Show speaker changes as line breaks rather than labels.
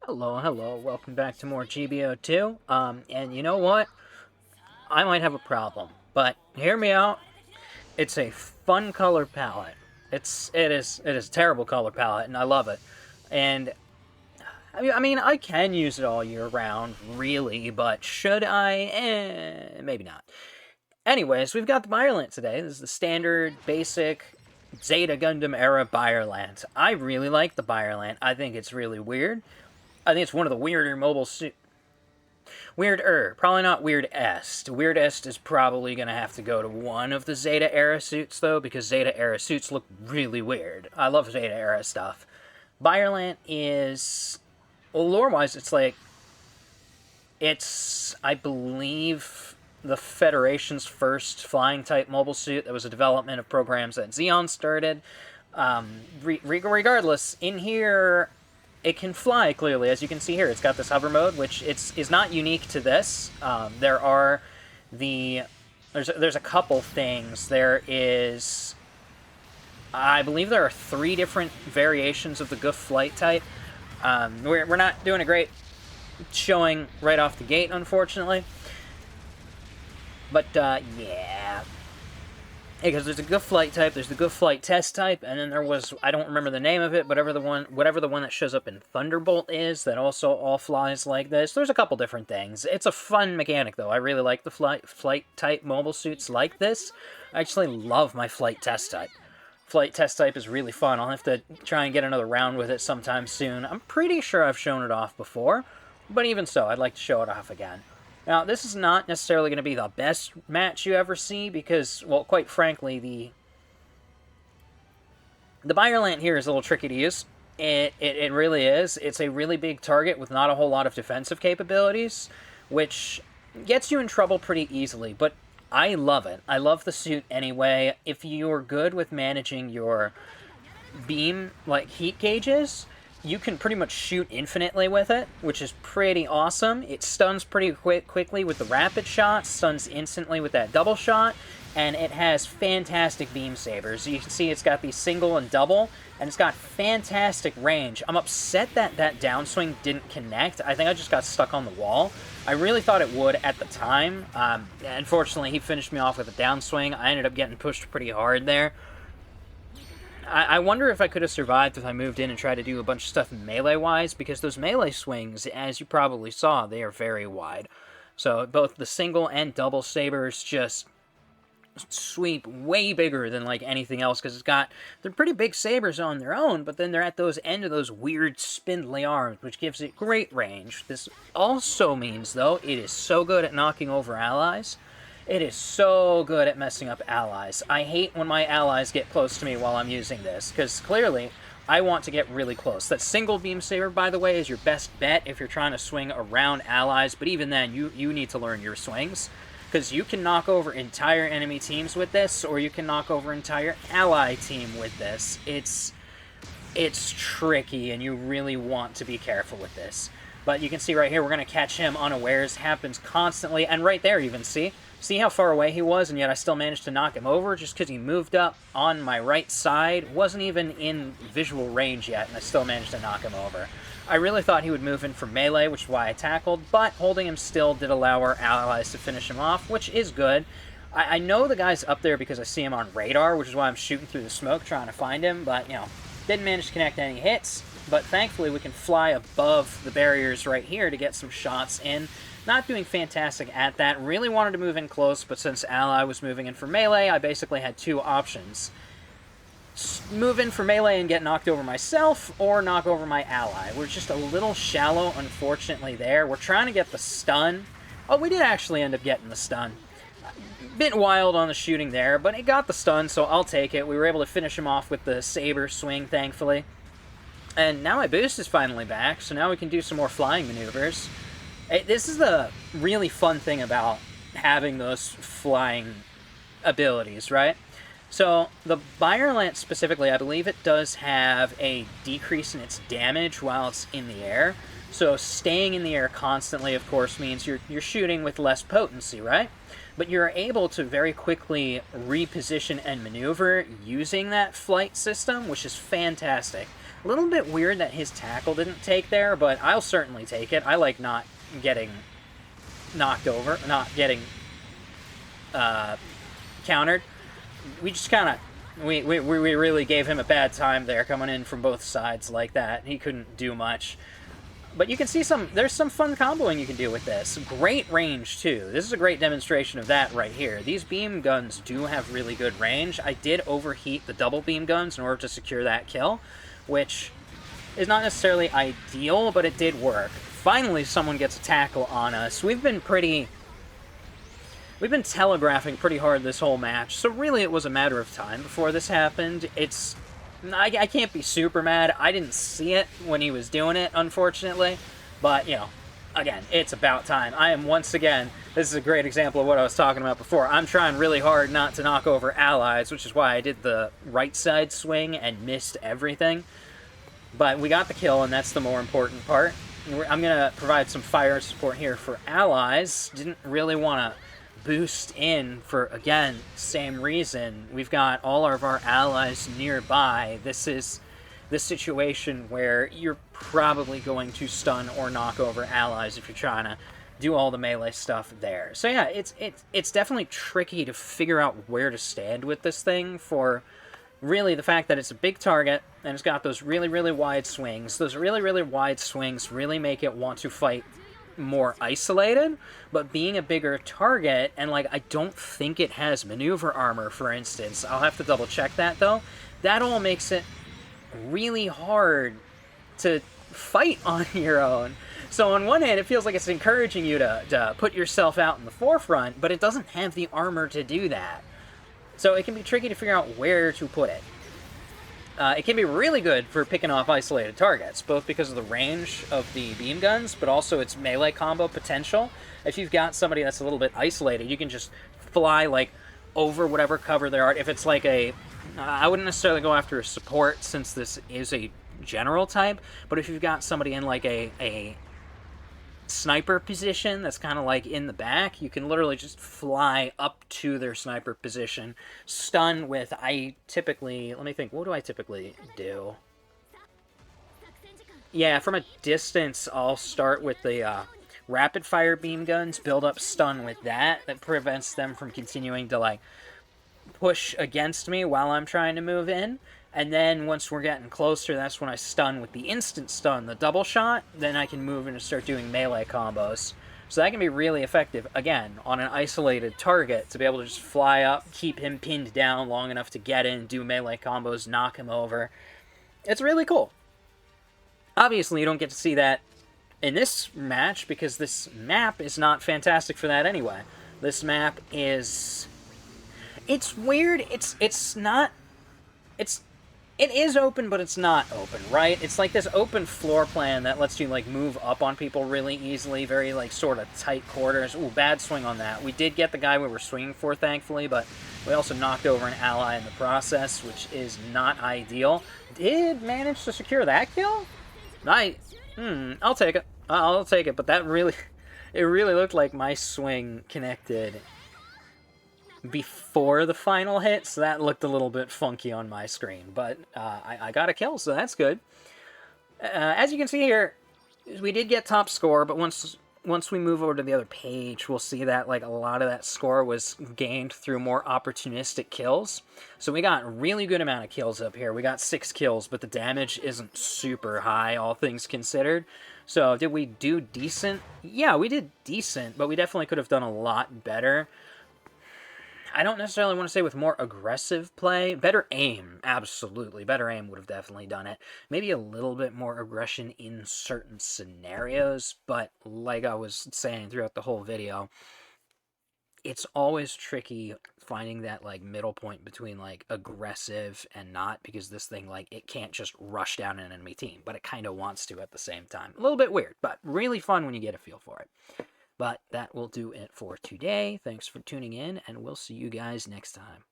Hello, welcome back to more GBO2. And you know what? I might have a problem, but hear me out. It's a fun color palette. It is a terrible color palette, and I love it. And I mean, I can use it all year round, really, but should I? Maybe not. Anyways, we've got the Byaregg today. This is the standard, basic Zeta Gundam era Byaregg. I really like the Byaregg. I think it's really weird. I think it's one of the weirder mobile suits. Weirder, probably not weirdest. Weirdest is probably going to have to go to one of the Zeta era suits, though, because Zeta era suits look really weird. I love Zeta era stuff. Byaregg is, well, lore-wise, I believe, the Federation's first flying-type mobile suit. That was a development of programs that Xeon started. Regardless, in here, it can fly, clearly. As you can see here, it's got this hover mode, which is not unique to this. There's a couple things. I believe there are 3 different variations of the GUF flight type. We're not doing a great showing right off the gate, unfortunately. But, yeah. Because there's a GUF flight type, there's the GUF flight test type, and then there was, I don't remember the name of it, whatever the one that shows up in Thunderbolt is, that also all flies like this. There's a couple different things. It's a fun mechanic, though. I really like the flight type mobile suits like this. I actually love my flight test type. Flight test type is really fun. I'll have to try and get another round with it sometime soon. I'm pretty sure I've shown it off before, but even so, I'd like to show it off again. Now, this is not necessarily going to be the best match you ever see because, well, quite frankly, the Byaregg here is a little tricky to use. It really is. It's a really big target with not a whole lot of defensive capabilities, which gets you in trouble pretty easily, but I love it. I love the suit anyway. If you're good with managing your beam, like, heat gauges, you can pretty much shoot infinitely with it, which is pretty awesome. It stuns pretty quickly with the rapid shot, stuns instantly with that double shot, and it has fantastic beam sabers. You can see it's got the single and double, and it's got fantastic range. I'm upset that that downswing didn't connect. I think I just got stuck on the wall. I really thought it would at the time. Unfortunately, he finished me off with a downswing. I ended up getting pushed pretty hard there. I wonder if I could have survived if I moved in and tried to do a bunch of stuff melee-wise, because those melee swings, as you probably saw, they are very wide. So both the single and double sabers just sweep way bigger than like anything else, because they're pretty big sabers on their own, but then they're at those end of those weird spindly arms, which gives it great range. This also means, though, it is so good at knocking over allies. It is so good at messing up allies. I hate when my allies get close to me while I'm using this, because clearly I want to get really close. That single beam saber, by the way, is your best bet if you're trying to swing around allies, but even then, you need to learn your swings, because you can knock over entire enemy teams with this, or you can knock over entire ally team with this. It's tricky, and you really want to be careful with this. But you can see right here, we're going to catch him unawares. Happens constantly, and right there even, see how far away he was, and yet I still managed to knock him over just because he moved up on my right side. Wasn't even in visual range yet, and I still managed to knock him over. I really thought he would move in for melee, which is why I tackled, but holding him still did allow our allies to finish him off, which is good. I know the guy's up there because I see him on radar, which is why I'm shooting through the smoke trying to find him, but, you know, didn't manage to connect any hits. But thankfully, we can fly above the barriers right here to get some shots in. Not doing fantastic at that. Really wanted to move in close, but since ally was moving in for melee, I basically had 2 options. Move in for melee and get knocked over myself, or knock over my ally. We're just a little shallow, unfortunately, there. We're trying to get the stun. Oh, we did actually end up getting the stun. Bit wild on the shooting there, but it got the stun, so I'll take it. We were able to finish him off with the saber swing, thankfully. And now my boost is finally back, so now we can do some more flying maneuvers. This is the really fun thing about having those flying abilities, right? So the Byaregg specifically, I believe it does have a decrease in its damage while it's in the air. So staying in the air constantly, of course, means you're shooting with less potency, right? But you're able to very quickly reposition and maneuver using that flight system, which is fantastic. A little bit weird that his tackle didn't take there, but I'll certainly take it. I like not getting knocked over, not getting countered. We just kind of, we really gave him a bad time there, coming in from both sides like that. He couldn't do much. But you can see there's some fun comboing you can do with this. Great range, too. This is a great demonstration of that right here. These beam guns do have really good range. I did overheat the double beam guns in order to secure that kill, which is not necessarily ideal, but it did work. Finally, someone gets a tackle on us. We've been telegraphing pretty hard this whole match, so really it was a matter of time before this happened. I can't be super mad. I didn't see it when he was doing it, unfortunately. But, you know, again, it's about time. I am once again, this is a great example of what I was talking about before. I'm trying really hard not to knock over allies, which is why I did the right side swing and missed everything. But we got the kill, and that's the more important part. I'm going to provide some fire support here for allies. Didn't really want to boost in for, again, same reason. We've got all of our allies nearby. This is the situation where you're probably going to stun or knock over allies if you're trying to do all the melee stuff there. So yeah, it's definitely tricky to figure out where to stand with this thing, for really the fact that it's a big target and it's got those really, really wide swings. Those really, really wide swings really make it want to fight more isolated, but being a bigger target, and like, I don't think it has maneuver armor, for instance. I'll have to double check that though. That all makes it really hard to fight on your own. So on one hand, it feels like it's encouraging you to put yourself out in the forefront, but it doesn't have the armor to do that. So it can be tricky to figure out where to put it. It can be really good for picking off isolated targets, both because of the range of the beam guns, but also its melee combo potential. If you've got somebody that's a little bit isolated, you can just fly, like, over whatever cover there are. If it's like I wouldn't necessarily go after a support, since this is a general type, but if you've got somebody in, like, a sniper position that's kind of like in the back, you can literally just fly up to their sniper position, stun with, let me think, what do I typically do? Yeah, from a distance, I'll start with the rapid fire beam guns, build up stun with that. That prevents them from continuing to, like, push against me while I'm trying to move in. And then once we're getting closer, that's when I stun with the instant stun, the double shot. Then I can move in and start doing melee combos. So that can be really effective, again, on an isolated target, to be able to just fly up, keep him pinned down long enough to get in, do melee combos, knock him over. It's really cool. Obviously, you don't get to see that in this match, because this map is not fantastic for that anyway. This map is... It's weird. It is open, but it's not open, right? It's like this open floor plan that lets you, like, move up on people really easily, very, like, sort of tight quarters. Ooh, bad swing on that. We did get the guy we were swinging for, thankfully, but we also knocked over an ally in the process, which is not ideal. Did manage to secure that kill? I'll take it. I'll take it, but that really... It really looked like my swing connected before the final hit, so that looked a little bit funky on my screen, but I got a kill, so that's good. As you can see here, we did get top score, but once we move over to the other page, we'll see that, like, a lot of that score was gained through more opportunistic kills. So we got a really good amount of kills up here. We got 6 kills, but the damage isn't super high, all things considered. So did we do decent? Yeah, we did decent, but we definitely could have done a lot better. I don't necessarily want to say with more aggressive play. Better aim, absolutely. Better aim would have definitely done it. Maybe a little bit more aggression in certain scenarios, but like I was saying throughout the whole video, it's always tricky finding that, like, middle point between, like, aggressive and not, because this thing, like, it can't just rush down an enemy team, but it kind of wants to at the same time. A little bit weird, but really fun when you get a feel for it. But that will do it for today. Thanks for tuning in, and we'll see you guys next time.